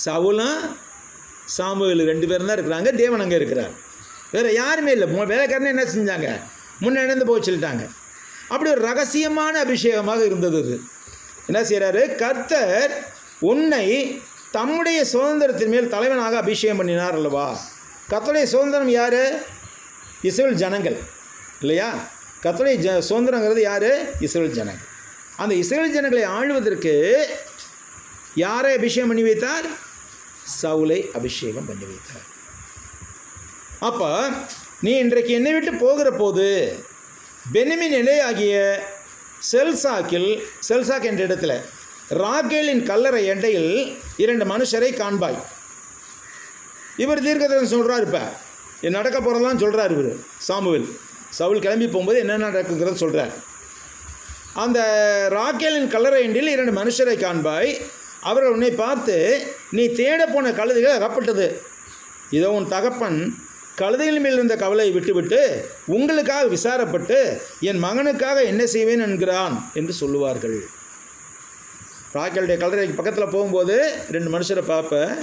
சவுலும் சாமுவேல் 2 பேரும் தான் இருக்கிறாங்க. தேவன் அங்கே இருக்கிறார், வேறு யாருமே இல்லை. வேலைக்காரனே என்ன செஞ்சாங்க? முன்னே நடந்து போக சொல்லிட்டாங்க. அப்படி ஒரு ரகசியமான அபிஷேகமாக இருந்தது. அது என்ன செய்கிறாரு? கர்த்தர் உன்னை தம்முடைய சுதந்திரத்தின் மேல் தலைவனாக அபிஷேகம் பண்ணினார் அல்லவா. கர்த்தருடைய சுதந்திரம் யார்? இஸ்ரவேல் ஜனங்கள் இல்லையா? கர்த்தருடைய சுதந்திரங்கிறது யார்? இஸ்ரவேல் ஜனங்கள். அந்த இஸ்ரவேல் ஜனங்களை ஆளுவதற்கு யாரை அபிஷேகம் பண்ணி வைத்தார்? சவுலை அபிஷேகம் பண்ணி வைத்தார். அப்போ நீ இன்றைக்கு என்னை விட்டு போகிற போது பென்யமீன் நிலையாகிய செல்சாக் என்ற இடத்துல ராகேலின் கல்லறை எண்டையில் 2 மனுஷரை காண்பாய். இவர் தீர்க்கதரிசனம் சொல்கிறார். இப்போ நடக்க போகிறதெல்லாம் சொல்கிறார் இவர் சவுல் கிளம்பி போகும்போது என்ன நடக்குங்கிறத சொல்கிறார். அந்த ராகேலின் கல்லறை எண்டையில் 2 மனுஷரை காண்பாய். அவர்கள் உன்னை பார்த்து, நீ தேட போன கழுதைகள் அகப்பட்டது, இதோ உன் தகப்பன் கழுதைகள் மேல் இருந்த கவலையை விட்டுவிட்டு உங்களுக்காக விசாரப்பட்டு என் மகனுக்காக என்ன செய்வேன் என்கிறான் என்று சொல்லுவார்கள். ராகேலுடைய கல்லறைக்கு பக்கத்தில் போகும்போது 2 மனுஷரை பார்ப்பேன்.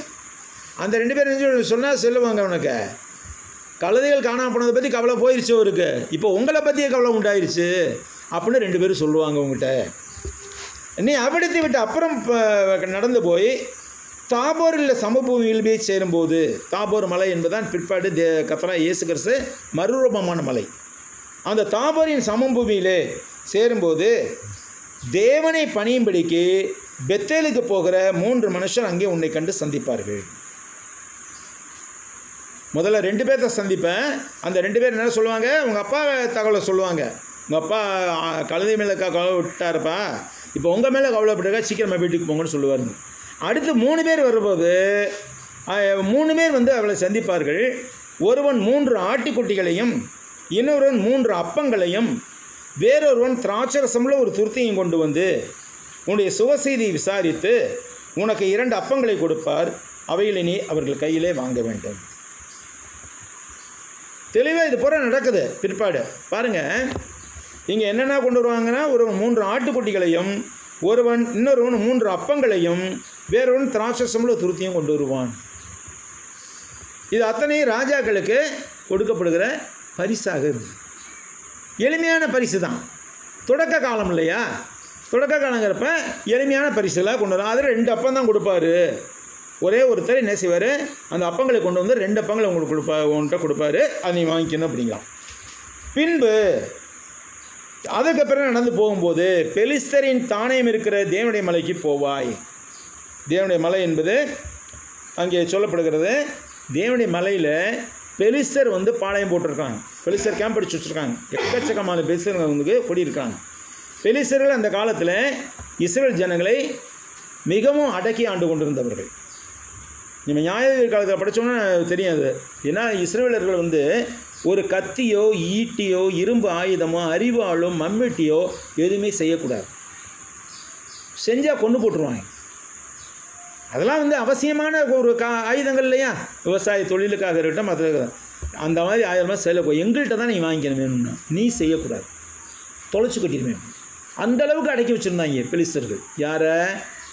அந்த 2 பேர் சொன்னால் சொல்லுவாங்க, அவனுக்கு கழுதைகள் காணாமல் போனதை பற்றி கவலை போயிடுச்சு, அவருக்கு இப்போ உங்களை பற்றியே கவலை உண்டாயிருச்சு அப்படின்னு 2 பேரும் சொல்லுவாங்க உங்கள்கிட்ட. நீ அவிடத்தை விட்டு அப்புறம் நடந்து போய் தாபோரில் சமபூமியில் போய் சேரும்போது, தாபோர் மலை என்பதுதான் பிற்பாடு கர்த்தராகிய இயேசு கிறிஸ்து மறுரூபமான மலை. அந்த தாபோரின் சமபூமியிலே சேரும்போது தேவனை பணியும்படிக்கு பெத்தேலுக்கு போகிற 3 மனுஷர் அங்கே உன்னை கண்டு சந்திப்பார்கள். முதல்ல 2 பேர்த்த சந்திப்பேன். அந்த 2 பேர் என்ன சொல்லுவாங்க? உங்கள் அப்பா தகவலை சொல்லுவாங்க. உங்கள் அப்பா கழுதை மேலே கவலை விட்டாருப்பா, இப்போ உங்கள் மேலே கவலைப்பட்டிருக்கா, சீக்கிரமாக வீட்டுக்கு போங்கன்னு சொல்லுவாருங்க. அடுத்து 3 பேர் வரும்போது 3 பேர் அவளை சந்திப்பார்கள். ஒருவன் 3 ஆட்டுக்குட்டிகளையும், இன்னொருவன் 3 அப்பங்களையும், வேறொருவன் திராட்சரசமுள்ள ஒரு துருத்தியையும் கொண்டு வந்து உன்னுடைய சுகசெய்தியை விசாரித்து உனக்கு 2 அப்பங்களை கொடுப்பார், அவைகளை நீ அவர்கள் கையிலே வாங்க வேண்டும். தெளிவாக இது போல நடக்குது. பிற்பாடு பாருங்கள், இங்கே என்னென்ன கொண்டு வருவாங்கன்னா, ஒருவன் 3 ஆட்டுக்குட்டிகளையும், இன்னொருவன் 3 அப்பங்களையும், வேறொருவன் திராட்சரசமுள்ள துருத்தியும் கொண்டு வருவான். இது அத்தனை ராஜாக்களுக்கு கொடுக்கப்படுகிற பரிசாக இருக்குது. எளிமையான பரிசு தான். தொடக்க காலம் இல்லையா? தொடக்க காலங்கிறப்ப எளிமையான பரிசுகளாக கொண்டு வரும். அதில் 2 அப்பம் தான் கொடுப்பாரு. ஒரே ஒருத்தர் என்ன செய்வார்? அந்த அப்பங்களை கொண்டு வந்து 2 அப்பங்களை உங்களுக்கு உன்கிட்ட கொடுப்பாரு, அதை நீ வாங்கிக்கணும் அப்படிங்களாம். பின்பு அதுக்கு பிறகு நடந்து போகும்போது பெலிஸ்தரின் தானியம் இருக்கிற தேவனுடைய மலைக்கு போவாய். தேவனுடைய மலை என்பது அங்கே சொல்லப்படுகிறது. தேவனுடைய மலையில் பெலிஸ்தர் பாளையம் போட்டிருக்காங்க. பெலிஸ்தர் கேம்ப் அடிச்சு வச்சுருக்காங்க. எக்கச்சக்கமான பெலிஸ்தர்கள் குடியிருக்காங்க. பெலிஸ்தர்கள் அந்த காலத்தில் இஸ்ரவேல் ஜனங்களை மிகவும் அடக்கி ஆண்டு கொண்டிருந்தவர்கள். நம்ம நியாயாதிபதி காலத்தில் படித்தோன்னா தெரியாது. ஏன்னா இஸ்ரவேலர்கள் ஒரு கத்தியோ, ஈட்டியோ, இரும்பு ஆயுதமோ, அரிவாளோ, மம்மெட்டியோ எதுவுமே செய்யக்கூடாது. செஞ்சால் கொண்டு போட்டுருவாங்க. அதெல்லாம் அவசியமான ஒரு ஆயுதங்கள் இல்லையா? விவசாய தொழிலுக்காக இருக்கட்டும், அது அந்த மாதிரி 1000 ரூபாய் செலவு போய் எங்கள்கிட்ட தான் நீ வாங்கிக்கணும் வேணும்னா, நீ செய்யக்கூடாது, தொலைச்சி கொட்டிடுவேன். அந்த அளவுக்கு அடக்கி வச்சுருந்தாங்க பெலிஸ்தர்கள் யாரை?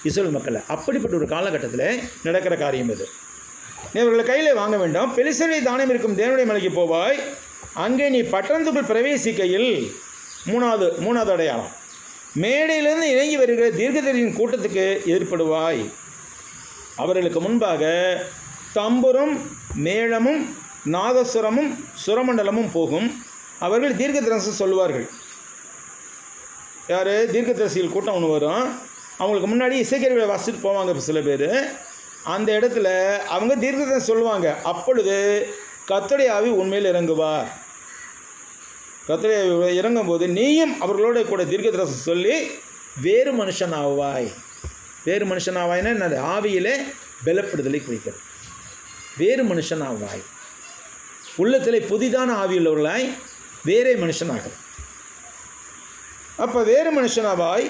இஸ்ரவேல் மக்களை. அப்படிப்பட்ட ஒரு காலகட்டத்தில் நடக்கிற காரியம் இது. நீ அவர்களை கையில் வாங்க வேண்டாம். பெலிஸ்தரை தானம் இருக்கும் தேவனுடைய மலைக்கு போவாய், அங்கே நீ பட்டணத்துக்குள் பிரவேசிக்கையில் மூணாவது அடையாளம், மேடையிலிருந்து இறங்கி வருகிற தீர்க்கதரிசியின் கூட்டத்துக்கு எதிர்ப்படுவாய். அவர்களுக்கு முன்பாக தம்புரும் மேளமும் நாதசுரமும் சுரமண்டலமும் போகும். அவர்கள் தீர்க்கதரிசனம் சொல்லுவார்கள். யார்? தீர்க்கதரிசிகள் கூட்டம் ஒன்று வரும். அவங்களுக்கு முன்னாடி இசைக்கருவிகளை வாசிட்டு போவாங்க சில பேர். அந்த இடத்துல அவங்க தீர்க்கதரிசனம் சொல்லுவாங்க. அப்பொழுது கர்த்தருடைய ஆவி உண்மையில் இறங்குவார். கர்த்தருடைய ஆவி இறங்கும்போது நீயும் அவர்களோட கூட தீர்க்கதரிசனம் சொல்லி வேறு மனுஷன் ஆவாய். வேறு மனுஷன் ஆவாய்னா என்னது? ஆவியிலே பலப்படுதலை குறிக்கிறது. வேறு மனுஷன் ஆவாய், உள்ளத்தில் புதிதான ஆவியுள்ளவர்களாய் வேறே மனுஷனாகும். அப்போ வேறு மனுஷனாவாய்.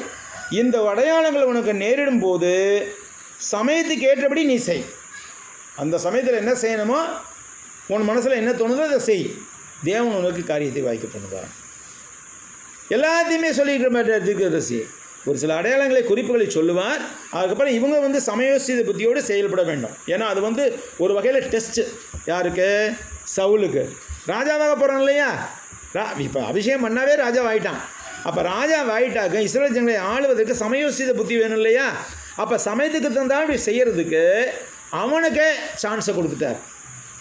இந்த அடையாளங்கள் உனக்கு நேரிடும் போது சமயத்துக்கு ஏற்றபடி நீ செய். அந்த சமயத்தில் என்ன செய்யணுமோ, உன் மனசில் என்ன தோணுதோ அதை செய். தேவன் உனக்கு காரியத்தை வாய்க்க பண்ணுவார். எல்லாத்தையுமே சொல்லிக்கிற மாதிரி தீர்க்கதரிசி ஒரு சில அடையாளங்களை குறிப்புகளை சொல்லுவார். அதுக்கப்புறம் இவங்க சமயோசித புத்தியோடு செயல்பட வேண்டும். ஏன்னா அது ஒரு வகையில் டெஸ்ட்டு. யாருக்கு? சவுலுக்கு. ராஜாவாக போகிறான் இல்லையா? இப்போ அபிஷேகம் பண்ணாவே ராஜாவாயிட்டான். அப்போ ராஜாவாயிட்டாக்க இஸ்ரவேல் ஜனங்களை ஆளுவதற்கு சமயோசித புத்தி வேணும் இல்லையா? அப்போ சமயத்துக்கு தந்தால் இப்படி செய்கிறதுக்கு அவனுக்கே சான்ஸை கொடுத்துட்டார்.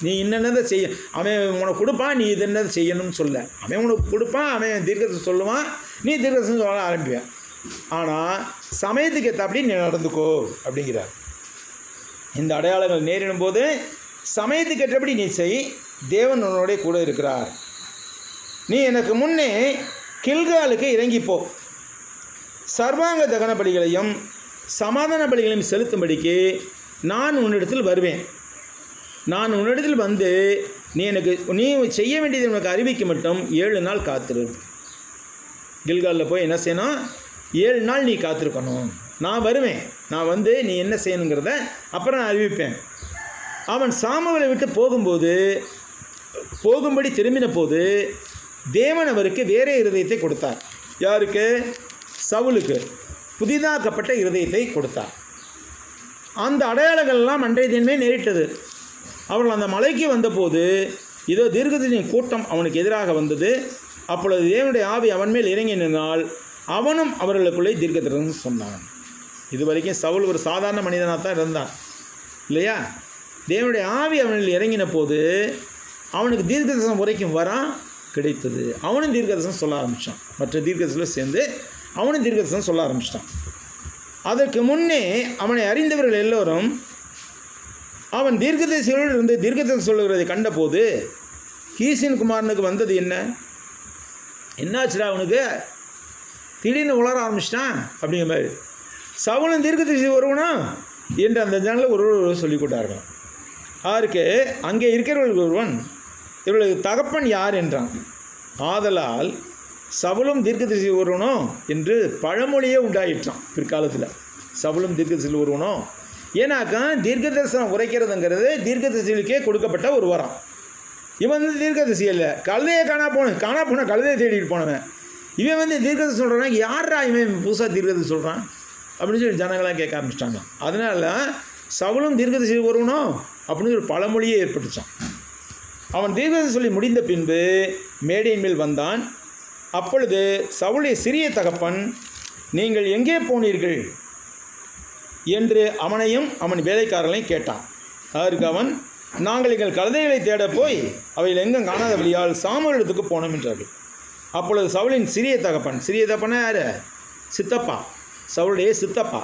நீ இன்னென்னதை செய்ய, அவன் உனக்கு கொடுப்பான், நீ இது என்னதை செய்யணும்னு சொல்ல. அவன் உனக்கு கொடுப்பான், அவன் தீர்க்கதரிசனம் சொல்லுவான், நீ தீர்க்கதரிசனம் சொல்ல ஆரம்பிப்பான். ஆனால் சமயத்துக்கு ஏற்றாப்படி நீ நடந்துக்கோ அப்படிங்கிறார். இந்த அடையாளங்கள் நேரிடும் போது சமயத்துக்கு ஏற்றபடி நீ செய், தேவன் உன்னோட கூட இருக்கிறார். நீ எனக்கு முன்னே கில்காலுக்கு இறங்கிப்போ, சர்வாங்க தகன பலிகளையும் சமாதான பலிகளையும் செலுத்தும்படிக்கு நான் உன்னிடத்தில் வருவேன். நான் உன்னிடத்தில் வந்து நீ செய்ய வேண்டியது உனக்கு அறிவிக்க மட்டும் 7 நாள் காத்திரு. கில்காலில் போய் என்ன செய்யணும்? 7 நாள் நீ காத்திருக்கணும். நான் வருவேன், நான் வந்து நீ என்ன செய்யணுங்கிறத அப்புறம் நான் அறிவிப்பேன். அவன் சாமுவேலை விட்டு போகும்படி திரும்பின போது தேவன் அவருக்கு வேறே இருதயத்தை கொடுத்தார். யாருக்கு? சவுலுக்கு புதிதாக்கப்பட்ட இருதயத்தை கொடுத்தார். அந்த அடையாளங்கள்லாம் அன்றைய தினமே நேரிட்டது. அவர்கள் அந்த மலைக்கு வந்தபோது இதோ தீர்க்கதரிசியின் கூட்டம் அவனுக்கு எதிராக வந்தது. அப்பொழுது தேவனுடைய ஆவி அவன் மேல் இறங்கி நின்றால் அவனும் அவர்களுக்குள்ளே தீர்க்கதரிசனம் சொன்னான். இது வரைக்கும் சவுல் ஒரு சாதாரண மனிதனாக தான் இருந்தான் இல்லையா? தேவனுடைய ஆவி அவனில் இறங்கின போது அவனுக்கு தீர்க்கதரிசனம் வரைக்கும் கிடைத்தது. அவனும் தீர்க்கதரிசனம் சொல்ல ஆரம்பித்தான். மற்ற தீர்க்கதரிசியில் சேர்ந்து அவனும் தீர்க்கதரிசனம் சொல்ல ஆரம்பிச்சிட்டான். அதற்கு முன்னே அவனை அறிந்தவர்கள் எல்லோரும் அவன் தீர்க்கதரிசிகளோடு இருந்து தீர்க்கதரிசனம் சொல்லுகிறதை கண்டபோது கீசின் குமாரனுக்கு வந்தது என்னாச்சுடா அவனுக்கு திடீர்னு உளர ஆரம்பிச்சிட்டான் அப்படிங்கிற மாதிரி. சவுலும் தீர்க்கதரிசி வருவனா என்று அந்த ஜனங்கள் ஒருவர் சொல்லிக் கொண்டார்கள். யாருக்கு? அங்கே இருக்கிறவர்களுக்கு ஒருவன் இவர்களுக்கு தகப்பன் யார் என்றான். ஆதலால் சவுலும் தீர்க்கதரிசி ஒருவனோ என்று பழமொழியே உண்டாயிட்டான் பிற்காலத்தில். சவுலும் தீர்க்கதரிசி ஒருவனோ, ஏன்னாக்கா தீர்க்கதரிசனம் உரைக்கிறதுங்கிறது தீர்க்கதரிசிகளுக்கே கொடுக்கப்பட்ட ஒரு வரம். இவன் தீர்க்கதரிசி இல்லை, கழுதையை காணா போன கழுதையை தேடிட்டு போனவன். இவன் தீர்க்கதரிசி சொல்கிறான், யாரா இவன் புதுசாக தீர்க்கதரிசி சொல்கிறான் அப்படின்னு சொல்லி ஜனங்களாம் கேட்க ஆரம்பிச்சிட்டாங்க. அதனால் சவுலும் தீர்க்கதரிசி ஒருவனோ அப்படின்னு ஒரு பழமொழியே ஏற்பட்டுச்சான். அவன் தீர்க்கதரிசி சொல்லி முடிந்த பின்பு மேடையின் மேல் வந்தான். அப்பொழுது சவுலுடைய சிறிய தகப்பன், நீங்கள் எங்கே போனீர்கள் என்று அவனையும் அவன் வேலைக்காரர்களையும் கேட்டான். அதற்கு அவன், நாங்கள் எங்கள் கழுதைகளை தேட போய் அவைகள் எங்கும் காணாதபடியால் சாமுவேலிடத்துக்கு போனோம் என்றார்கள். அப்பொழுது சவுலின் சிறிய தகப்பனா யார்? சித்தப்பா, சவுளுடைய சித்தப்பா.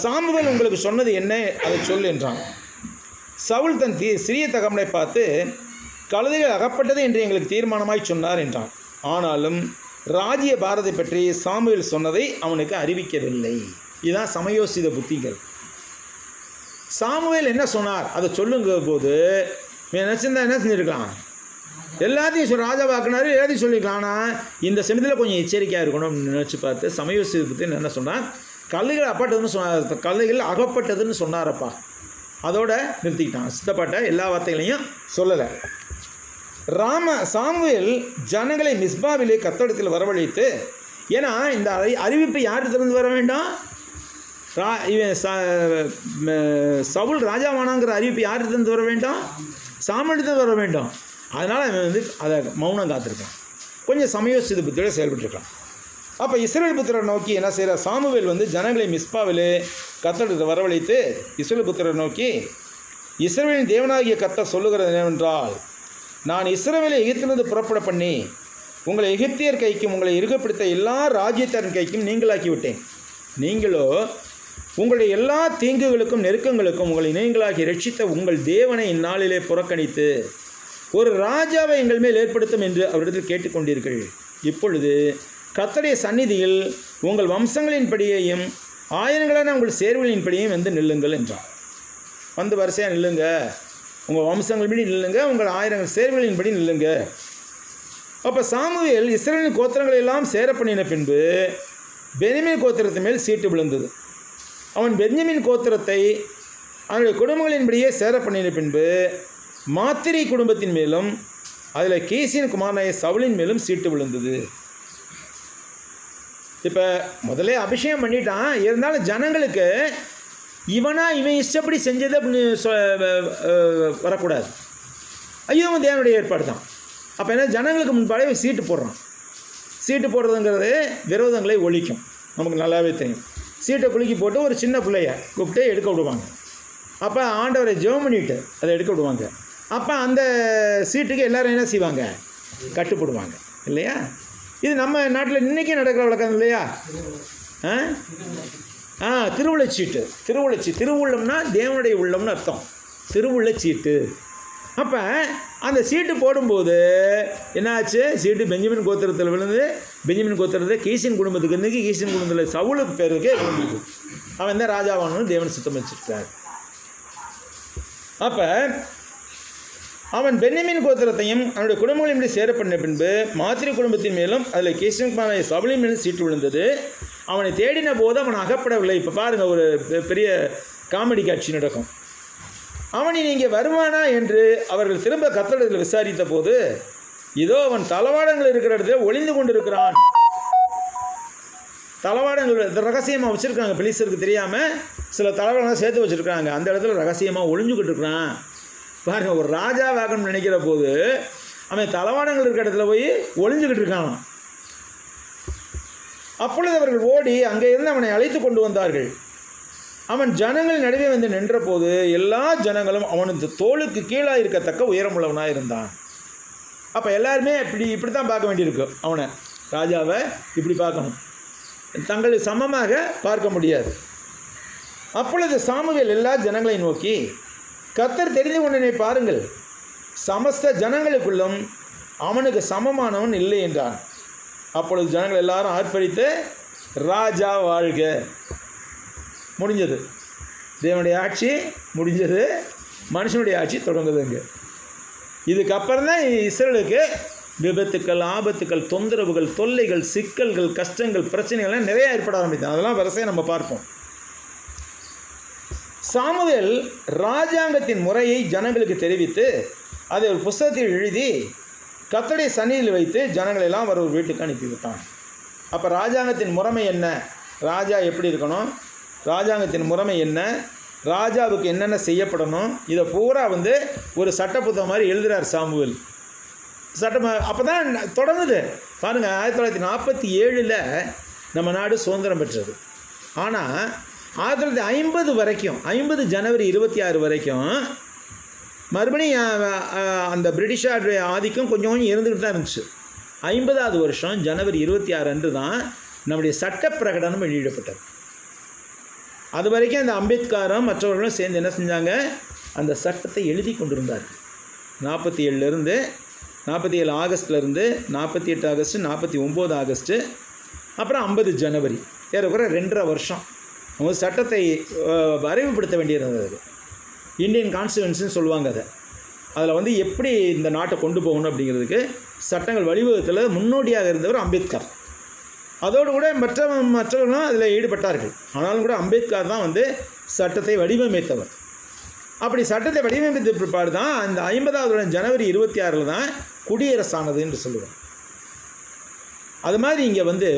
சாமுவேல் உங்களுக்கு சொன்னது என்ன, அதை சொல் என்றான். சவுல் தன் சிறிய தகப்பனை பார்த்து, கழுதைகள் அகப்பட்டது என்று எங்களுக்கு தீர்மானமாய் சொன்னார் என்றான். ஆனாலும் ராஜ்ய பாரத்தை பற்றி சாமுவேல் சொன்னதை அவனுக்கு அறிவிக்கவில்லை. இதுதான் சமயோசித புத்திகள். சாமுவேல் என்ன சொன்னார் அதை சொல்லுங்க போது நினச்சிருந்தா என்ன செஞ்சுருக்கலாம்? எல்லாத்தையும் ராஜாவாக்குனாரு, எல்லாத்தையும் சொல்லிக்கலாம். ஆனால் இந்த சமயத்தில் கொஞ்சம் எச்சரிக்கையாக இருக்கணும் அப்படின்னு நினச்சி பார்த்து சமயோசித புத்தி என்ன சொன்னார்? கழுதைகள் அகப்பட்டதுன்னு சொன்னாரப்பா. அதோட நிறுத்திக்கிட்டான். சித்தப்பாட்ட எல்லா வார்த்தைகளையும் சொல்லலை. சாமுவேல் ஜனங்களை மிஸ்பாவிலே கர்த்தரிடத்தில் வரவழைத்து, ஏன்னா இந்த அறிவிப்பு யார் திறந்து வர வேண்டாம்? சவுல் ராஜாவானாங்கிற அறிவிப்பு யார் திறந்து வர வேண்டாம்? சாமுவேல் வர வேண்டும். அதனால் அவன் அதை மௌனம் காத்திருக்கான். கொஞ்சம் சமயோசித புத்தியோட செயல்பட்டுருக்கான். அப்போ இஸ்ரவேல் புத்திரரை நோக்கி என்ன செய்கிறார்? சாமுவேல் ஜனங்களை மிஸ்பாவிலே கர்த்தரிடத்தில் வரவழைத்து இஸ்ரவேல் புத்திரரை நோக்கி, இஸ்ரவேலின் தேவனாகிய கர்த்தர் சொல்லுகிறது என்னவென்றால், நான் இஸ்ரவேலை எகிப்திலிருந்து புறப்பட பண்ணி உங்களை எகிப்தியர் கைக்கும் உங்களை இறுகப்படுத்த எல்லா ராஜ்யத்தாரின் கைக்கும் நீங்களாக்கி விட்டேன். நீங்களோ உங்களுடைய எல்லா தீங்குகளுக்கும் நெருக்கங்களுக்கும் உங்களை நீங்களாக்கி ரட்சித்த உங்கள் தேவனை இந்நாளிலே புறக்கணித்து ஒரு ராஜாவை எங்கள் மேல் ஏற்படுத்தும் என்று அவரிடத்தில் கேட்டுக்கொண்டீர்கள். இப்பொழுது கர்த்தருடைய சந்நிதியில் உங்கள் வம்சங்களின்படியையும் ஆயிரங்களான உங்கள் சேர்வுகளின்படியும் நில்லுங்கள் என்றார். வரிசையாக நில்லுங்க, உங்கள் வம்சங்களின்படி நில்லுங்க, உங்கள் ஆயிரங்கள் சேர்வுகளின்படி நில்லுங்க. அப்போ சாமுவேல் இஸ்ரவேலின் கோத்திரங்களை எல்லாம் சேர பண்ணின பின்பு பென்யமீன் கோத்திரத்தின் மேல் சீட்டு விழுந்தது. அவன் பென்யமீன் கோத்திரத்தை அவனுடைய குடும்பங்களின்படியே சேர பண்ணின பின்பு மாத்திரை குடும்பத்தின் மேலும் அதில் கீசின் குமாரனாய சவுலின் மேலும் சீட்டு விழுந்தது. இப்போ முதலே அபிஷேகம் பண்ணிட்டான். இருந்தாலும் ஜனங்களுக்கு இவன் இஷ்டப்படி செஞ்சது அப்படின்னு வரக்கூடாது. ஐயோ தேவனுடைய ஏற்பாடு தான். அப்போ என்ன, ஜனங்களுக்கு முன்பாடே சீட்டு போடுறான். சீட்டு போடுறதுங்கிறது விரோதங்களை ஒழிக்கும். நமக்கு நல்லாவே தெரியும். சீட்டை குலுக்கி போட்டு ஒரு சின்ன பிள்ளைய கூப்பிட்டு எடுக்க விடுவாங்க. அப்போ ஆண்டவரை ஜெபம் பண்ணிட்டு அதை எடுக்க விடுவாங்க. அப்போ அந்த சீட்டுக்கு எல்லோரும் என்ன செய்வாங்க? கட்டுப்படுவாங்க இல்லையா? இது நம்ம நாட்டில் இன்றைக்கி நடக்கிற வழக்கம் இல்லையா? திருவுள்ளச்சீட்டு. திருவுள்ளம்னா தேவனுடைய உள்ளம்னு அர்த்தம். திருவுள்ளச்சீட்டு. அப்போ அந்த சீட்டு போடும்போது என்னாச்சு? சீட்டு பென்யமீன் கோத்திரத்தில் விழுந்து, பென்யமீன் கோத்திரத்தில் கீசின் குடும்பத்துக்கு இன்றைக்கி கீசின் குடும்பத்தில் சவுலுக்கு பேருக்கு விழுந்தது. அவன் தான் ராஜாவானு தேவன் சுத்தம் வச்சிருக்கார். அப்போ அவன் பென்யமீன் கோத்திரத்தையும் அவனுடைய குடும்பங்களின் சேர பண்ண பின்பு மாத்திரை குடும்பத்தின் மேலும் அதில் கீசின் சவுலின் மேலும் சீட்டு விழுந்தது. அவனை தேடின போது அவன் அகப்படவில்லை. இப்போ பாருங்கள், ஒரு பெரிய காமெடி காட்சி நடக்கும். அவனை நீங்கள் வருவானா என்று அவர்கள் திரும்ப கர்த்தரிடத்தில் விசாரித்த போது, இதோ அவன் தளவாடங்கள் இருக்கிற இடத்துல ஒளிந்து கொண்டு இருக்கிறான். தளவாடங்கள் ரகசியமாக வச்சுருக்காங்க. பெலிஸ்தருக்கு தெரியாமல் சில தளவாடங்கள் சேர்த்து வச்சுருக்காங்க. அந்த இடத்துல ரகசியமாக ஒளிஞ்சுக்கிட்டு இருக்கிறான். பாருங்கள், ஒரு ராஜா வாகனம் நினைக்கிற போது அவன் தளவாடங்கள் இருக்கிற இடத்துல போய் ஒளிஞ்சுக்கிட்டு இருக்கான். அப்பொழுது அவர்கள் ஓடி அங்கே இருந்து அவனை அழைத்து கொண்டு வந்தார்கள். அவன் ஜனங்கள் நடுவே நின்ற போது எல்லா ஜனங்களும் அவனுக்கு தோளுக்கு கீழாக இருக்கத்தக்க உயரமுள்ளவனாக இருந்தான். அப்போ எல்லாருமே இப்படி தான் பார்க்க வேண்டியிருக்கு. அவனை ராஜாவை இப்படி பார்க்கணும், தங்களுக்கு சமமாக பார்க்க முடியாது. அப்பொழுது சாமுவேல் எல்லா ஜனங்களை நோக்கி, கர்த்தர் தெரிந்து கொண்டனை பாருங்கள், சமஸ்த ஜனங்களுக்குள்ளும் அவனுக்கு சமமானவன் இல்லை என்றான். அப்பொழுது ஜனங்கள் எல்லாரும் ஆர்ப்பரித்து ராஜா வாழ்க. முடிஞ்சது. தேவனுடைய ஆட்சி முடிஞ்சது. மனுஷனுடைய ஆட்சி தொடங்குதுங்க. இதுக்கப்புறம் தான் இஸ்ரவேலுக்கு விபத்துக்கள், ஆபத்துக்கள், தொந்தரவுகள், தொல்லைகள், சிக்கல்கள், கஷ்டங்கள், பிரச்சனைகள்லாம் நிறைய ஏற்பட ஆரம்பித்தது. அதெல்லாம் வரிசையாக நம்ம பார்ப்போம். சாமுவேல் ராஜாங்கத்தின் முறையை ஜனங்களுக்கு தெரிவித்து அதை ஒரு புஸ்தகத்தில் எழுதி கர்த்தருடைய சந்நிதியில் வைத்து ஜனங்கள் எல்லாம் ஒரு வீட்டுக்கு அனுப்பிவிட்டான். அப்போ ராஜாங்கத்தின் முறைமை என்ன? ராஜா எப்படி இருக்கணும்? ராஜாங்கத்தின் முறைமை என்ன? ராஜாவுக்கு என்னென்ன செய்யப்படணும்? இதை பூரா ஒரு சட்ட புத்தகம் மாதிரி எழுதுகிறார் சாமுவேல். அப்போ தான் தொடங்குது பாருங்கள். 1947 நம்ம நாடு சுதந்திரம் பெற்றது. ஆனால் 1950 வரைக்கும், 50 ஜனவரி 26 வரைக்கும் மறுபடியும் அந்த பிரிட்டிஷாருடைய ஆதிக்கம் கொஞ்சம் கொஞ்சம் இருந்துக்கிட்டு தான் இருந்துச்சு. 50ஆவது வருஷம் ஜனவரி 26 அன்று தான் நம்முடைய சட்ட பிரகடனம் வெளியிடப்பட்டது. அது வரைக்கும் அந்த அம்பேத்கரும் மற்றவர்களும் சேர்ந்து என்ன செஞ்சாங்க? அந்த சட்டத்தை எழுதி கொண்டிருந்தார்கள். 47 ஆகஸ்ட்லேருந்து 48 ஆகஸ்ட், 49 ஆகஸ்ட்டு, அப்புறம் 50 ஜனவரி, ஏறக்குற 2.5 வருஷம் அவங்க சட்டத்தை அறிவுப்படுத்த வேண்டியிருந்தது. இந்தியன் கான்ஸ்டியூஷன் சொல்லுவாங்க. அதில் எப்படி இந்த நாட்டை கொண்டு போகணும் அப்படிங்கிறதுக்கு சட்டங்கள் வழிவகுத்தில் முன்னோடியாக இருந்தவர் அம்பேத்கர். அதோடு கூட மற்றவர்களும் அதில் ஈடுபட்டார்கள். ஆனாலும் கூட அம்பேத்கர் தான் சட்டத்தை வடிவமைத்தவர். அப்படி சட்டத்தை வடிவமைத்த பிற்பாடு தான் அந்த 50வது வருடம் ஜனவரி 26 தான் குடியரசானது என்று சொல்லுவோம். அது மாதிரி இங்கே வந்து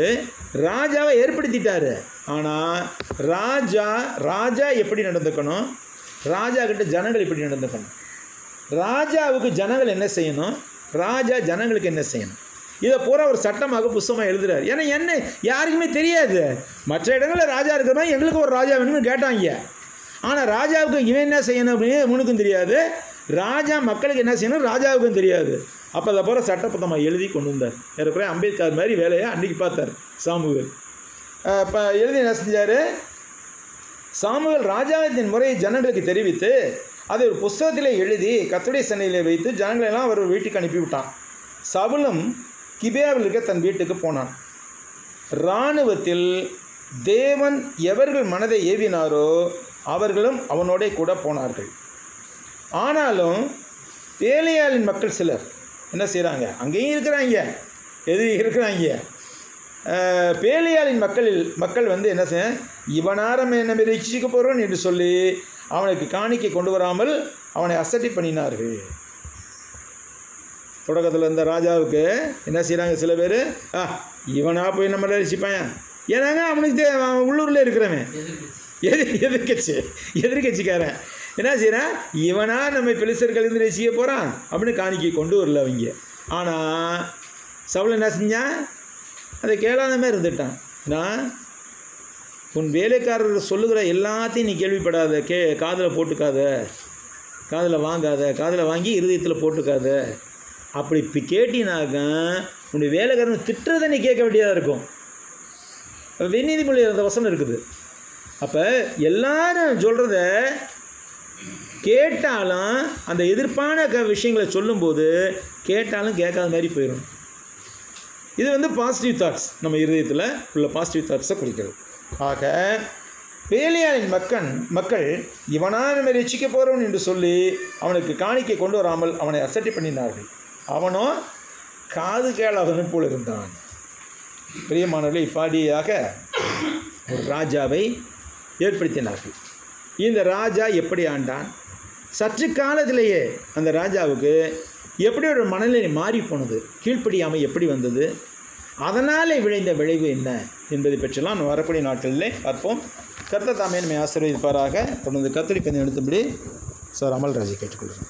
ராஜாவை ஏற்படுத்திட்டாரு. ஆனால் ராஜா எப்படி நடந்துக்கணும், ராஜா கிட்ட ஜனங்கள் எப்படி நடந்துக்கணும், ராஜாவுக்கு ஜனங்கள் என்ன செய்யணும், ராஜா ஜனங்களுக்கு என்ன செய்யணும், இதை பூரா ஒரு சட்டமாக புஸ்தகமாக எழுதுறாரு. ஏன்னா என்ன யாருக்குமே தெரியாது. மற்ற இடங்களில் ராஜா இருக்கிற மாதிரி எங்களுக்கு ஒரு ராஜா வேணும்னு கேட்டாங்க. ஆனால் ராஜாவுக்கு இவன் என்ன செய்யணும் அப்படின்னு இவனுக்கும் தெரியாது, ராஜா மக்களுக்கு என்ன செய்யணும் ராஜாவுக்கும் தெரியாது. அப்போ அதை போகிற சட்டப்புத்தமாக எழுதி கொண்டு வந்தார். ஏற்கனவே அம்பேத்கர் மாதிரி வேலையை அன்றைக்கி பார்த்தார் சாமுவேல். இப்போ எழுதி என்ன செஞ்சார், சாமுவேல் ராஜாவின் முறையை ஜனங்களுக்கு தெரிவித்து அதை ஒரு புஸ்தகத்தில் எழுதி கர்த்தருடைய சந்நிதியிலே வைத்து ஜனங்களெல்லாம் அவர் வீட்டுக்கு அனுப்பிவிட்டான். சவுலும் கிபியாவில் இருக்க தன் வீட்டுக்கு போனான். இராணுவத்தில் தேவன் எவர்கள் மனதை ஏவினாரோ அவர்களும் அவனோட கூட போனார்கள். ஆனாலும் பேலியாளின் மக்கள் சிலர் என்ன செய்கிறாங்க, அங்கேயும் இருக்கிறாங்க, பேலியாளின் மக்கள் வந்து என்ன செய்ய, இவனாரம் என்ன ரட்சிக்க போகிறோம் என்று சொல்லி அவனுக்கு காணிக்கை கொண்டு வராமல் அவனை அசட்டை பண்ணினார்கள். தொடக்கத்தில் இருந்த ராஜாவுக்கு என்ன செய்கிறாங்க சில பேர், இவனா போய் நம்மளை ரசிப்பான், ஏன்னாங்க அவனுக்கு உள்ளூரில் இருக்கிறவன் எதிர்கட்சிக்காரன் என்ன செய்கிறான், இவனா நம்ம பெலிஸ்தர்கள் இருந்து ரசிக்க போகிறான் அப்படின்னு காணிக்கை கொண்டு வரல அவங்க. ஆனால் சவுல் என்ன செஞ்சான், அதை கேளாத மாதிரி இருந்துட்டான். நான் உன் வேலைக்காரர்கள் சொல்லுகிற எல்லாத்தையும் நீ கேள்விப்படாத, காதில் போட்டுக்காத, காதில் வாங்காத, காதில் வாங்கி இருதயத்தில் போட்டுக்காத. அப்படி இப்போ கேட்டினாக்க உன்னுடைய வேலைக்காரன் திட்டுறதை நீ கேட்க வேண்டியதாக இருக்கும். வெந்நீதிமொழியில் அந்த வசனம் இருக்குது. அப்போ எல்லாரும் சொல்கிறத கேட்டாலும் அந்த எதிர்ப்பான விஷயங்களை சொல்லும்போது கேட்டாலும் கேட்காத மாதிரி போயிடும். இது வந்து பாசிட்டிவ் தாட்ஸ், நம்ம இருதயத்தில் உள்ள பாசிட்டிவ் தாட்ஸை குறிக்கிறது. ஆக பேலியாளின் மக்கள் இவனா நம்ம ரட்சிக்க போகிறவன் என்று சொல்லி அவனுக்கு காணிக்கை கொண்டு வராமல் அவனை அசட்டை பண்ணினார்கள். அவனோ காது கேளாதவன் போல் இருந்தான். பிரியமானவர்களே, இப்பாடியாக ஒரு ராஜாவை ஏற்படுத்தினார்கள். இந்த ராஜா எப்படி ஆண்டான், சற்று காலத்திலேயே அந்த ராஜாவுக்கு எப்படி ஒரு மனநிலை மாறி போனது, கீழ்ப்படியாமல் எப்படி வந்தது, அதனால் விளைந்த விளைவு என்ன என்பதை பற்றியெல்லாம் நம்ம வரக்கூடிய நாட்களிலே பார்ப்போம். கர்த்தர் தாமே நம்மை ஆசீர்வதிப்பாராக. தொடர்ந்து கர்த்தருடைய பந்தி நடத்தும்படி சார் அமல்ராஜை கேட்டுக்கொள்கிறேன்.